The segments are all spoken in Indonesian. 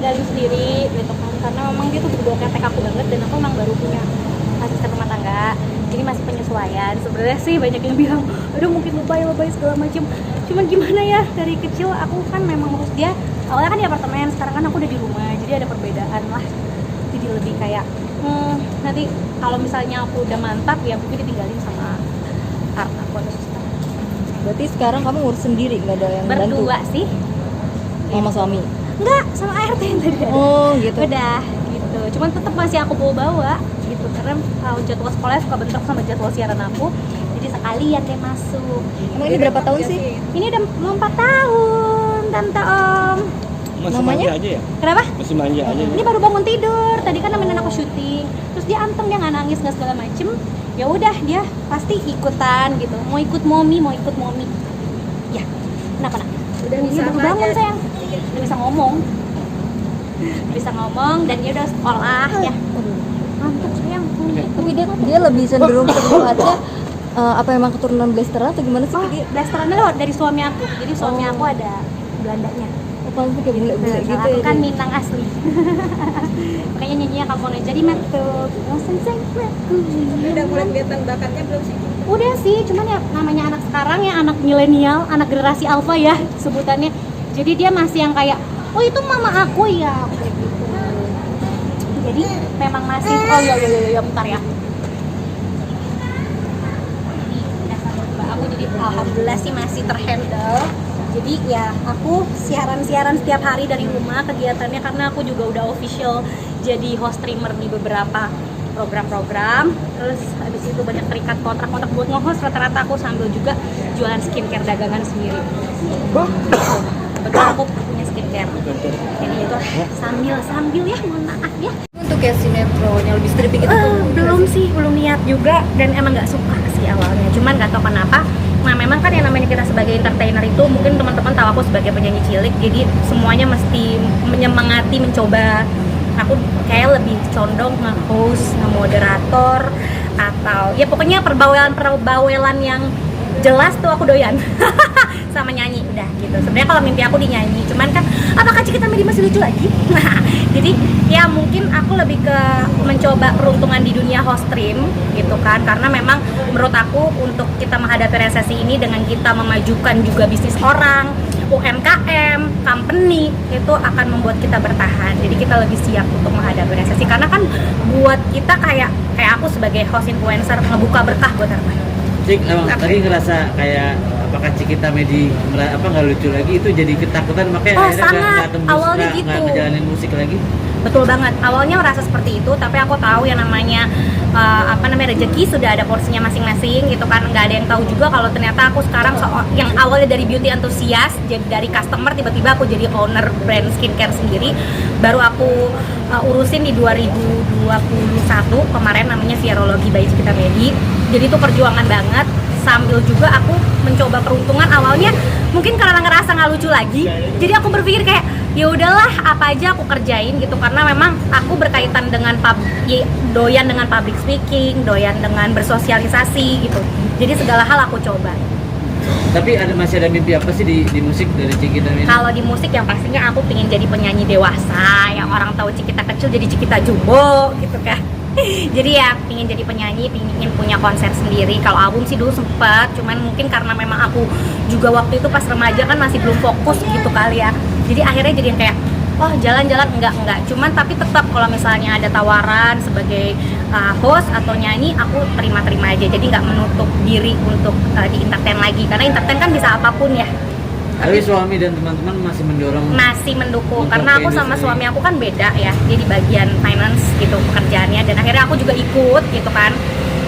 tinggalin sendiri gitu kan, karena memang dia tuh berbau ketek aku banget dan aku memang baru punya asisten rumah tangga, jadi masih penyesuaian. Sebenarnya sih banyak yang bilang aduh mungkin lebay segala macam, cuman gimana ya, dari kecil aku kan memang ngurus dia. Awalnya kan di apartemen, sekarang kan aku udah di rumah, jadi ada perbedaan lah, jadi lebih kayak nanti kalau misalnya aku udah mantap ya mungkin ditinggalin sama partner aku atau suster. Berarti sekarang kamu ngurus sendiri, nggak ada yang bantu? Berdua sih. Sama suami? Enggak, sama ART yang tadi ada. Oh gitu. Udah gitu, cuman tetap masih aku bawa gitu, karena kalau jadwal sekolahnya suka bentrok sama jadwal siaran aku, jadi sekalian deh masuk. Emang ini berapa tahun sih? Ini udah mau 4 tahun tante om. Masih Namanya? manja aja ya? Kenapa? Masih manja aja. Ini baru bangun tidur, tadi kan nemenin aku syuting, terus dia anteng, dia nggak nangis nggak segala macem. Ya udah, dia pasti ikutan gitu, mau ikut momi ya. Kenapa nak? Udah Dia bisa baru bangun sayang, udah bisa ngomong dan dia udah sekolah ya. Ngantuk sayang. Tapi dia lebih cenderung terlihatnya apa emang keturunan blasteran atau gimana sih? Oh, Dia blasterannya lewat dari suami aku, jadi suami aku ada Belandanya. apa sih kayak bule-bule gitu Aku ya? kan dia? Minang asli. Makanya nyanyinya kamu jadi matuk. Udah mulai kelihatan bakatnya belum sih? Udah sih, cuman ya namanya anak sekarang ya, anak milenial, anak generasi alpha ya sebutannya. Jadi dia masih yang kayak, oh itu mama aku ya, kayak gitu. Jadi memang masih, oh ya bentar ya. Aku jadi alhamdulillah sih masih terhandle. Jadi ya aku siaran-siaran setiap hari dari rumah kegiatannya, karena aku juga udah official jadi host streamer di beberapa program-program. Terus habis itu banyak terikat kontrak-kontrak buat nge-host, rata-rata aku sambil juga jualan skincare dagangan sendiri. Betul, aku punya skincare. Jadi itu sambil ya, mohon maaf ya. Untuk kayak sinetron yang lebih stripping itu belum niat juga, dan emang nggak suka sih awalnya. Cuman nggak tahu kenapa. Nah memang kan yang namanya kita sebagai entertainer itu, mungkin teman-teman tahu aku sebagai penyanyi cilik, jadi semuanya mesti menyemangati, mencoba. Aku kayak lebih condong nge-host, nge-moderator, atau ya pokoknya perbawelan yang jelas tuh aku doyan. Sama nyanyi udah gitu. Sebenarnya kalau mimpi aku dinyanyi, cuman kan apakah Cikita Medi masih lucu lagi? Jadi ya mungkin aku lebih ke mencoba peruntungan di dunia host stream gitu kan, karena memang menurut aku untuk kita menghadapi resesi ini dengan kita memajukan juga bisnis orang, UMKM, company, itu akan membuat kita bertahan. Jadi kita lebih siap untuk menghadapi resesi, karena kan buat kita kayak aku sebagai host influencer ngebuka berkah buat orang. Cik, emang tadi ngerasa kayak apakah Cikita Medi nggak lucu lagi, itu jadi ketakutan makanya Oh, akhirnya sangat. nggak tembus, Awalnya nggak gitu. ngejalanin musik lagi. Betul banget, awalnya merasa seperti itu, tapi aku tahu yang namanya rezeki sudah ada porsinya masing-masing gitu kan. Nggak ada yang tahu juga kalau ternyata aku sekarang yang awalnya dari beauty enthusiast, jadi dari customer tiba-tiba aku jadi owner brand skincare sendiri. Baru aku urusin di 2021 kemarin, namanya Virologi by Cikita Medi. Jadi itu perjuangan banget, sambil juga aku mencoba peruntungan. Awalnya mungkin karena ngerasa nggak lucu lagi, jadi aku berpikir kayak ya udahlah apa aja aku kerjain gitu, karena memang aku berkaitan dengan doyan dengan public speaking, doyan dengan bersosialisasi gitu. Jadi segala hal aku coba. Tapi masih ada mimpi apa sih di musik dari Cikita Medi? Kalau di musik yang pastinya aku pengen jadi penyanyi dewasa, yang orang tahu Cikita kecil jadi Cikita Jumbo gitu kan. Jadi ya pengen jadi penyanyi, pengen punya konser sendiri. Kalau album sih dulu sempet, cuman mungkin karena memang aku juga waktu itu pas remaja kan masih belum fokus gitu kali ya. Jadi akhirnya jadi yang kayak oh jalan-jalan enggak. Cuman tapi tetap kalau misalnya ada tawaran sebagai host atau nyanyi, aku terima-terima aja. Jadi nggak menutup diri untuk di entertain lagi, karena entertain kan bisa apapun ya. Tapi suami dan teman-teman masih mendorong? Masih mendukung, untuk karena aku sama industri. suami aku kan beda ya, dia di bagian finance gitu pekerjaannya, dan akhirnya aku juga ikut gitu kan.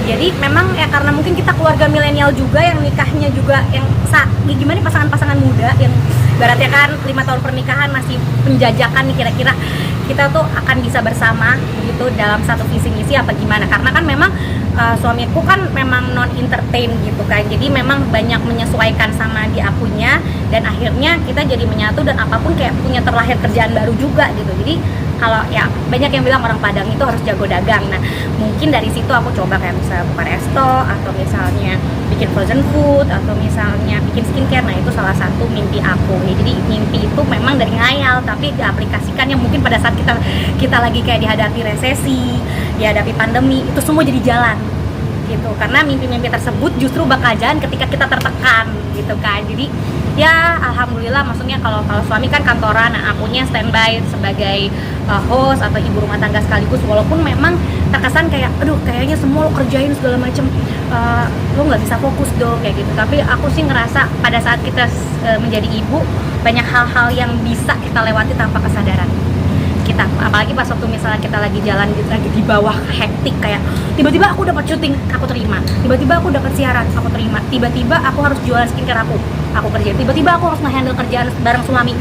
Jadi memang ya karena mungkin kita keluarga milenial juga, yang nikahnya juga yang gimana nih, pasangan-pasangan muda yang baratnya kan 5 tahun pernikahan masih penjajakan nih, kira-kira kita tuh akan bisa bersama gitu dalam satu visi misi apa gimana, karena kan memang suamiku kan memang non entertain gitu kan, jadi memang banyak menyesuaikan sama di akunya, dan akhirnya kita jadi menyatu, dan apapun kayak punya terlahir kerjaan baru juga gitu. Jadi kalau ya banyak yang bilang orang Padang itu harus jago dagang. Nah mungkin dari situ aku coba kayak misalnya buka resto, atau misalnya bikin frozen food, atau misalnya bikin skincare. Nah itu salah satu mimpi aku ya. Jadi mimpi itu memang dari ngayal, tapi diaplikasikan yang mungkin pada saat kita lagi kayak dihadapi resesi, dihadapi pandemi, itu semua jadi jalan gitu. Karena mimpi-mimpi tersebut justru bakal jalan ketika kita tertekan gitu kan. Jadi ya alhamdulillah, maksudnya kalau suami kan kantoran, nah akunya standby sebagai host atau ibu rumah tangga sekaligus, walaupun memang terkesan kayak aduh kayaknya semua lo kerjain segala macem, lo nggak bisa fokus dong kayak gitu. Tapi aku sih ngerasa pada saat kita menjadi ibu, banyak hal-hal yang bisa kita lewati tanpa kesadaran kita. Apalagi pas waktu misalnya kita lagi jalan gitu, lagi di bawah hektik, kayak tiba-tiba aku dapat syuting, aku terima, tiba-tiba aku dapat siaran, aku terima, tiba-tiba aku harus jualan skincare, aku kerjain, tiba-tiba aku harus nge-handle kerjaan bareng suami,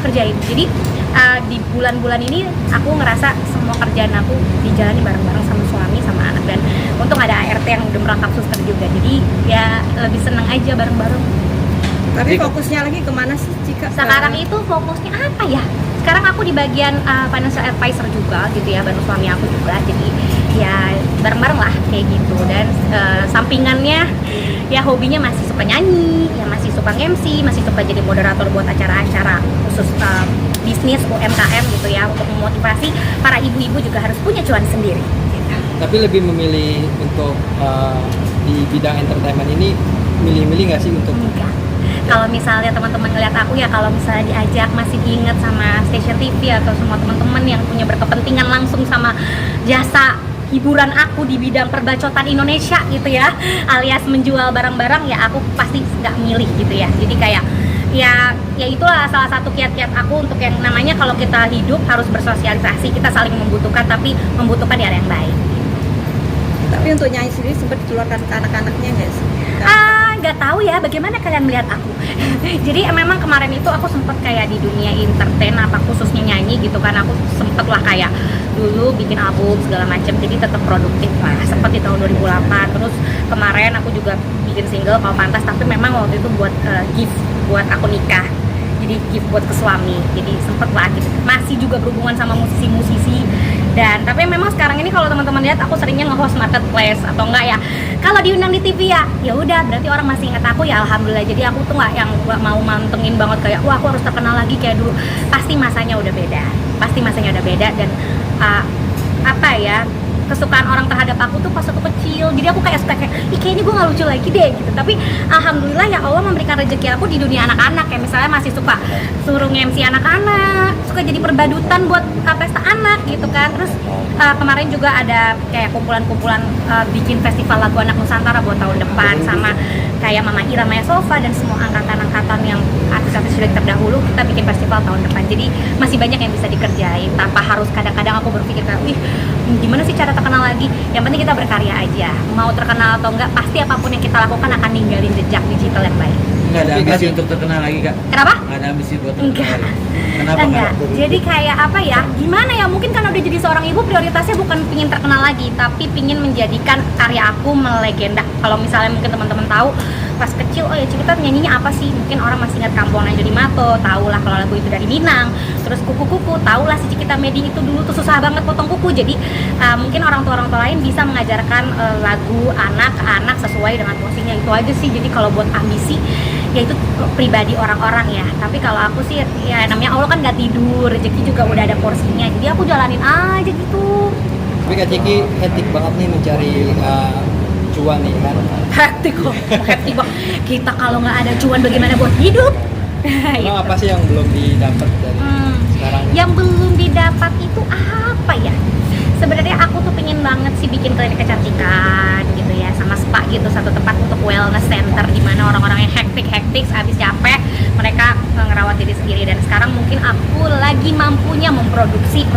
kerjain. Jadi di bulan-bulan ini aku ngerasa semua kerjaan aku dijalani bareng-bareng sama suami sama anak, dan untung ada ART yang udah merangkap suster juga, jadi ya lebih seneng aja bareng-bareng. Tapi fokusnya lagi kemana sih Cika? Sekarang itu fokusnya apa ya? Sekarang aku di bagian financial advisor juga gitu ya, bareng suami aku juga. Jadi ya bareng-bareng lah kayak gitu. Dan sampingannya ya hobinya masih suka nyanyi, ya masih suka MC, masih suka jadi moderator buat acara-acara khusus bisnis UMKM gitu ya, untuk memotivasi para ibu-ibu juga harus punya cuan sendiri gitu. Tapi lebih memilih untuk di bidang entertainment ini, milih-milih nggak sih untuk? Enggak. Kalau misalnya teman-teman ngeliat aku ya, kalau misalnya diajak masih diingat sama stasiun TV atau semua teman-teman yang punya berkepentingan langsung sama jasa hiburan aku di bidang perbacotan Indonesia gitu ya, alias menjual barang-barang, ya aku pasti nggak milih gitu ya. Jadi kayak ya itulah salah satu kiat-kiat aku untuk yang namanya kalau kita hidup harus bersosialisasi, kita saling membutuhkan, tapi membutuhkan di arah yang baik. Tapi untuk nyanyi sendiri sempat dikeluarkan ke anak-anaknya nggak sih? Nggak tahu ya bagaimana kalian melihat aku. Jadi memang kemarin itu aku sempet kayak di dunia entertain, apa khususnya nyanyi gitu kan, aku sempet lah kayak dulu bikin album segala macam, jadi tetap produktif lah, sempet di tahun 2008. Terus kemarin aku juga bikin single Kau Pantas, tapi memang waktu itu buat gift buat aku nikah, jadi gift buat ke suami, jadi sempet lah gitu. Masih juga berhubungan sama musisi-musisi. Dan tapi memang sekarang ini kalau teman-teman lihat aku seringnya nge-host marketplace atau enggak ya, kalau diundang di TV ya udah berarti orang masih ingat aku, ya alhamdulillah. Jadi aku tuh nggak yang mau mantengin banget kayak wah aku harus terkenal lagi kayak dulu. Pasti masanya udah beda, dan apa ya, kesukaan orang terhadap aku tuh pas aku kecil, jadi aku kayak suka kayak kayaknya gue nggak lucu lagi deh gitu. Tapi alhamdulillah ya Allah memberikan rezeki aku di dunia anak-anak, kayak misalnya masih suka suruh MC anak-anak, suka jadi perbadutan buat pesta anak gitu kan. Terus kemarin juga ada kayak kumpulan-kumpulan bikin festival lagu anak Nusantara buat tahun depan, sama kayak Mama Ira Maya Sofa dan semua angkatan-angkatan yang artis-artis sudah terdahulu, kita bikin festival tahun depan. Jadi masih banyak yang bisa dikerjain tanpa harus kadang-kadang aku berpikir kayak wih gimana sih cara terkenal lagi. Yang penting kita berkarya aja, mau terkenal atau enggak, pasti apapun yang kita lakukan akan ninggalin jejak digital yang baik. Nggak ada ambisi untuk terkenal lagi Kak? Kenapa? Nggak ada ambisi buat terkenal Enggak. lagi? Kenapa Enggak. Kak? Jadi kayak apa ya, gimana ya, mungkin karena udah jadi seorang ibu prioritasnya bukan pingin terkenal lagi, tapi pingin menjadikan karya aku melegenda. Kalau misalnya mungkin teman-teman tahu pas kecil, oh ya Cikita nyanyinya apa sih, mungkin orang masih ingat Kampung Nanjo di Mato, tahu lah kalau lagu itu dari Minang. Terus Kuku-Kuku, tahu lah si Cikita Medi itu dulu tuh susah banget potong kuku. Jadi mungkin orang tua lain bisa mengajarkan lagu anak-anak sesuai dengan porsinya, itu aja sih. Jadi kalau buat ambisi ya itu pribadi orang-orang ya, tapi kalau aku sih ya namanya Allah kan nggak tidur, rezeki juga udah ada porsinya, jadi aku jalanin aja gitu. Tapi Kak Ciki etik banget nih mencari cuan nih kan. Hektik kok, hektik banget. Kita kalau nggak ada cuan bagaimana buat hidup? Emang apa sih yang belum didapat dari sekarang? Yang belum didapat itu apa ya? Sebenarnya aku tuh pengen banget sih bikin klinik kecantikan gitu ya, sama spa gitu, satu tempat untuk wellness center di mana orang-orang yang hektik habis capek mereka ngerawat diri sendiri. Dan sekarang mungkin aku lagi mampunya memproduksi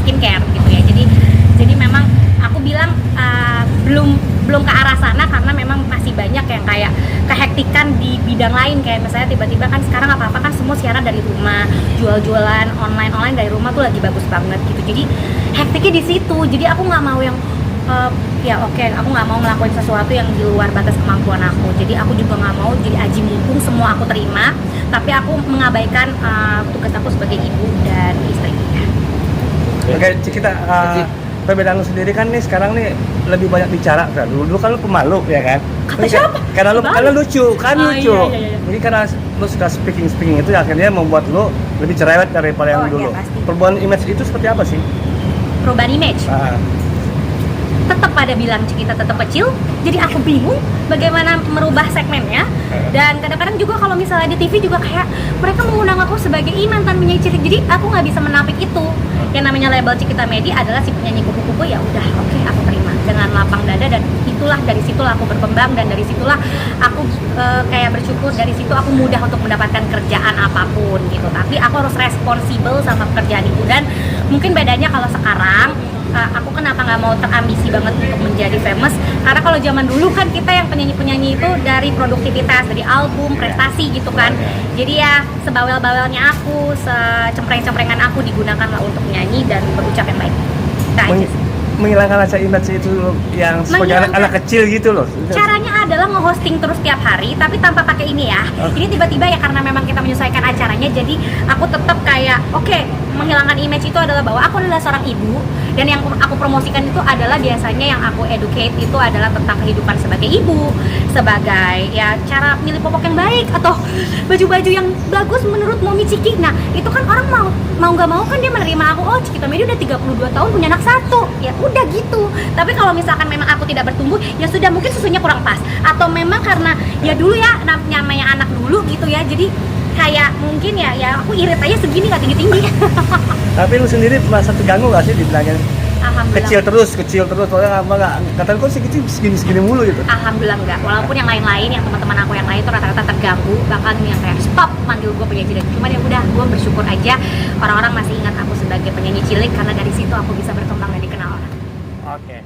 skincare gitu ya. Jadi memang aku bilang belum ke arah sana karena memang masih banyak yang kayak kehektikan di bidang lain, kayak misalnya tiba-tiba kan sekarang apa-apa kan semua siaran dari rumah, jual-jualan online dari rumah tuh lagi bagus banget gitu. Jadi hektiknya di situ. Jadi aku nggak mau yang ya oke, aku nggak mau ngelakuin sesuatu yang di luar batas kemampuan aku. Jadi aku juga nggak mau jadi aji mumpung semua aku terima, tapi aku mengabaikan tugas aku sebagai ibu dan istri. Oke, kita perbedaan lu sendiri kan nih sekarang nih lebih banyak bicara kan. Dulu kan lu pemalu ya kan. Kata siapa? Karena lucu kan Oh, lucu. iya. Jadi karena lu sudah speaking itu akhirnya membuat lu lebih cerewet daripada yang Oh, iya, dulu. pasti. Perubahan image itu seperti apa sih? Perubahan image. Tetap pada bilang kita tetap kecil, jadi aku bingung bagaimana merubah segmennya. Dan kadang-kadang juga kalau misalnya di TV juga kayak mereka mengundang aku sebagai mantan penyanyi cilik, jadi aku nggak bisa menapik itu. Yang namanya label Cikita Medi adalah si penyanyi kupu-kupu, ya udah oke, aku terima dengan lapang dada, dan itulah dari situlah aku berkembang, dan dari situlah aku kayak bersyukur, dari situ aku mudah untuk mendapatkan kerjaan apapun gitu. Tapi aku harus responsibel sama pekerjaan itu, dan mungkin bedanya kalau sekarang aku kenapa nggak mau terambisi banget untuk menjadi famous, karena kalau zaman dulu kan kita yang penyanyi-penyanyi itu dari produktivitas, dari album, prestasi gitu kan. Jadi ya sebawel-bawelnya aku, secempreng-cemprengan aku digunakanlah untuk nyanyi dan berucap yang baik. Nah, aja sih. Menghilangkan rasa image itu yang sebagai anak kecil gitu loh. Caranya adalah nge-hosting terus tiap hari, tapi tanpa pakai ini ya. Ini tiba-tiba ya karena memang kita menyesuaikan acaranya, jadi aku tetap kayak oke, menghilangkan image itu adalah bahwa aku adalah seorang ibu, dan yang aku promosikan itu adalah biasanya yang aku educate itu adalah tentang kehidupan sebagai ibu, sebagai ya cara milih popok yang baik atau baju-baju yang bagus menurut Momi Ciki. Nah, itu kan orang mau nggak mau kan dia menerima aku, oh Cikita Medi udah 32 tahun punya anak satu, ya udah gitu. Tapi kalau misalkan memang aku tidak bertumbuh, ya sudah, mungkin susunya kurang pas, atau memang karena ya dulu ya namanya anak dulu gitu ya, jadi kayak mungkin ya aku irit aja segini, nggak tinggi-tinggi. Tapi lu sendiri merasa terganggu gak sih dibilangin Alhamdulillah. kecil terus, soalnya apa nggak kata kok sih kecil segini mulu gitu. Alhamdulillah enggak, walaupun yang lain-lain, yang teman-teman aku yang lain itu rata-rata terganggu, bahkan yang kayak stop manggil gue penyanyi cilik. Cuman ya udah, gue bersyukur aja orang-orang masih ingat aku sebagai penyanyi cilik, karena dari situ aku bisa berkembang dan dikenal orang. Oke.